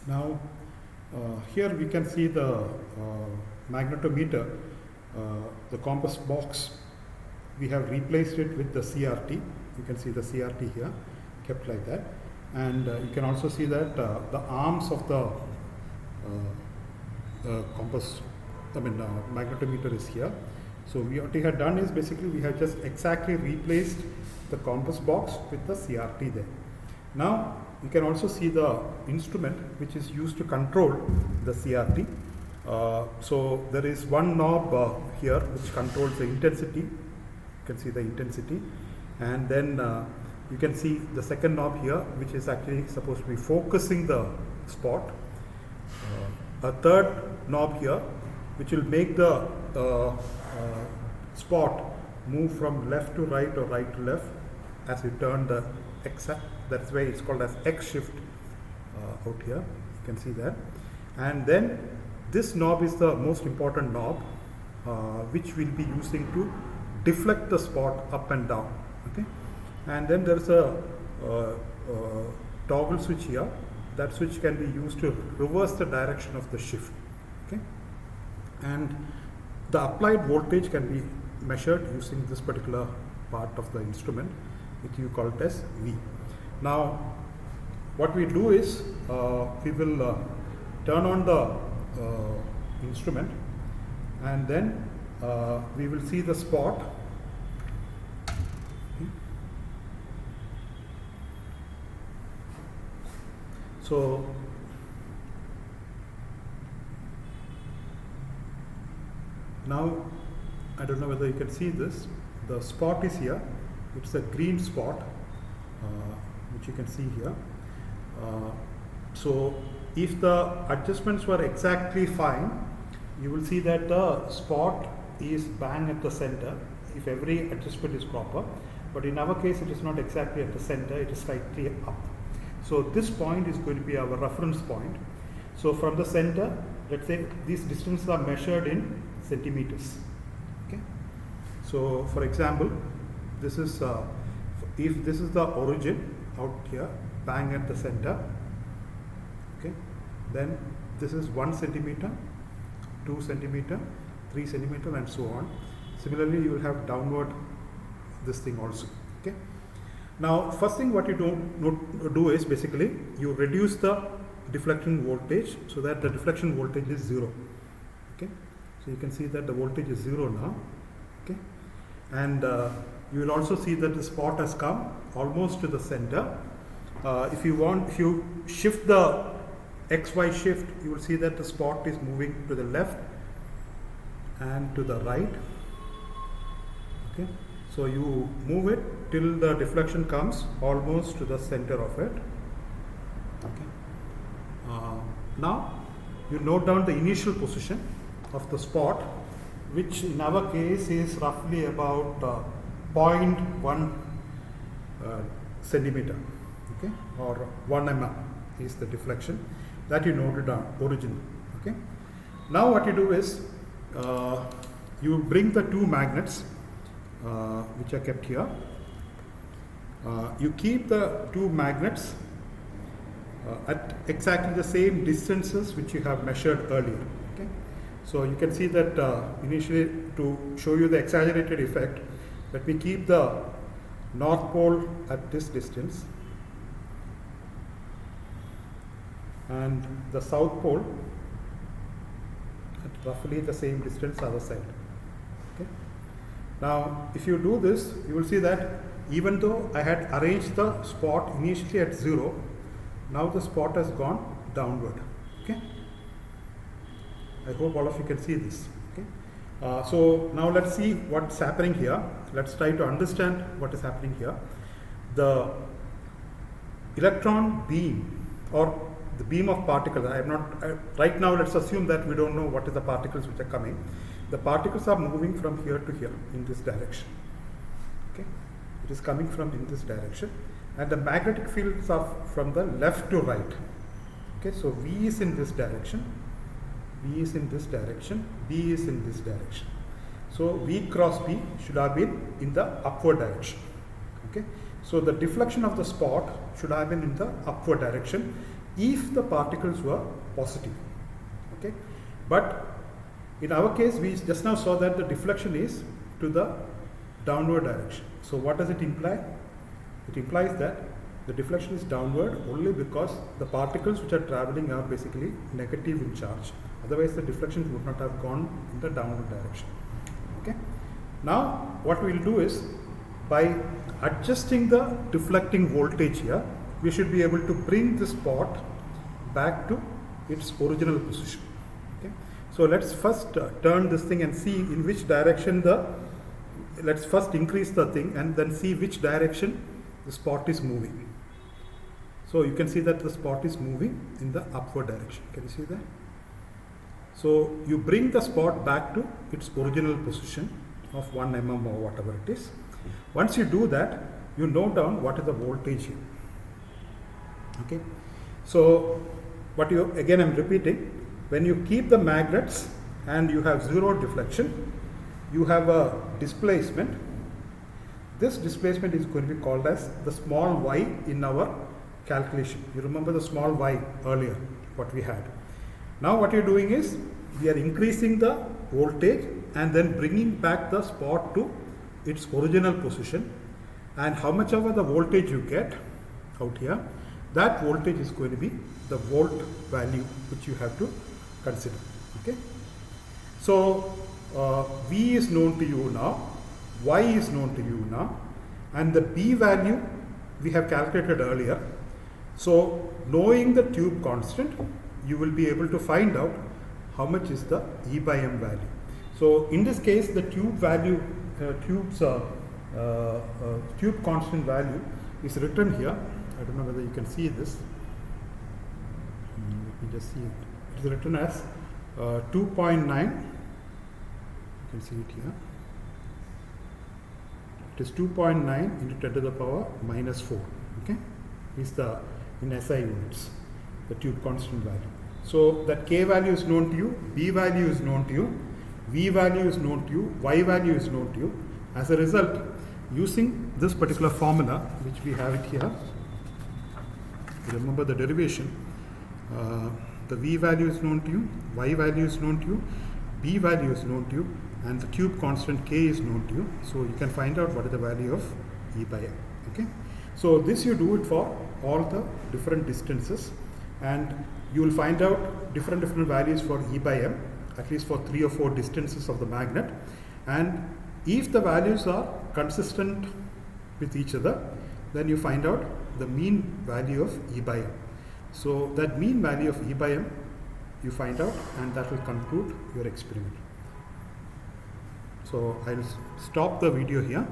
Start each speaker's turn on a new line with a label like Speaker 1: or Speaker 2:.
Speaker 1: Now, here we can see the magnetometer, the compass box. We have replaced it with the CRT. You can see the CRT here, kept like that. And you can also see that the arms of the magnetometer is here. So what we have done is basically we have just exactly replaced the compass box with the CRT there. Now you can also see the instrument which is used to control the CRT. So there is one knob here which controls the intensity. You can see the intensity, and then you can see the second knob here which is actually supposed to be focusing the spot. A third knob here which will make the spot move from left to right or right to left as you turn the X. That's why it's called as X shift out here. You can see that. And then this knob is the most important knob which we'll be using to deflect the spot up and down. Okay. And then there's a toggle switch here. That switch can be used to reverse the direction of the shift. Okay. And the applied voltage can be measured using this particular part of the instrument, which you call it as V. Now, what we do is we will turn on the instrument, and then we will see the spot. Okay. So now, I don't know whether you can see this. The spot is here. It's a green spot, which you can see here. So if the adjustments were exactly fine, you will see that the spot is bang at the center if every adjustment is proper. But in our case, it is not exactly at the center, it is slightly up. So this point is going to be our reference point. So from the center, let's say these distances are measured in centimeters. Okay. So for example, this is if this is the origin out here, bang at the center. Okay. Then this is 1 centimeter, 2 centimeter, 3 centimeter, and so on. Similarly, you will have downward this thing also. Okay. Now, first thing what you do is basically you reduce the deflection voltage so that the deflection voltage is 0. Okay. So you can see that the voltage is 0 now. Okay. And you will also see that the spot has come almost to the center. If you shift the XY shift, you will see that the spot is moving to the left and to the right. Okay. So you move it till the deflection comes almost to the center of it. Okay. Now you note down the initial position of the spot, which in our case is roughly about 0.1 centimeter, okay, or 1 mm is the deflection that you noted down origin. Okay. Now what you do is you bring the two magnets which are kept here. You keep the two magnets at exactly the same distances which you have measured earlier. Okay. So you can see that initially, to show you the exaggerated effect, let me keep the north pole at this distance and the south pole at roughly the same distance other side. Okay. Now, if you do this, you will see that even though I had arranged the spot initially at 0, now the spot has gone downward. Okay. I hope all of you can see this. Okay. So now let's see what's happening here. Let's try to understand what is happening here. The electron beam, or the beam of particles, right now let's assume that we don't know what is the particles which are coming. The particles are moving from here to here in this direction. Okay. It is coming from in this direction, and the magnetic fields are from the left to right. Okay. So V is in this direction, V is in this direction, B is in this direction. So V cross B should have been in the upward direction. Okay. So the deflection of the spot should have been in the upward direction, if the particles were positive. Okay, but in our case we just now saw that the deflection is to the downward direction. So what does it imply? It implies that the deflection is downward only because the particles which are traveling are basically negative in charge. Otherwise the deflection would not have gone in the downward direction. Okay. Now what we will do is, by adjusting the deflecting voltage here, we should be able to bring the spot back to its original position. Okay. So let's first turn this thing and see in which direction let's first increase the thing and then see which direction the spot is moving. So you can see that the spot is moving in the upward direction. Can you see that? So you bring the spot back to its original position of 1 mm or whatever it is. Once you do that, you note down what is the voltage here. Okay. So again I'm repeating, when you keep the magnets and you have zero deflection, you have a displacement. This displacement is going to be called as the small y in our calculation. You remember the small y earlier, what we had. Now what you're doing is, we are increasing the voltage and then bringing back the spot to its original position, and how much ever the voltage you get out here, that voltage is going to be the volt value which you have to consider. Okay. So V is known to you now, Y is known to you now, and the B value we have calculated earlier. So knowing the tube constant, you will be able to find out how much is the E by M value. So in this case, the tube value, tube constant value is written here. I don't know whether you can see this. Let me just see it. It is written as 2.9. You can see it here. It is 2.9 into 10 to the power minus 4. Okay, is the in SI units, the tube constant value. So that K value is known to you, B value is known to you, V value is known to you, Y value is known to you. As a result, using this particular formula, which we have it here, remember the derivation, the V value is known to you, Y value is known to you, B value is known to you, and the tube constant K is known to you. So you can find out what is the value of E by M. Okay. So this you do it for all the different distances, and you will find out different values for E by M, at least for 3 or 4 distances of the magnet. And if the values are consistent with each other, then you find out the mean value of E by M. So that mean value of E by M you find out, and that will conclude your experiment. So I will stop the video here.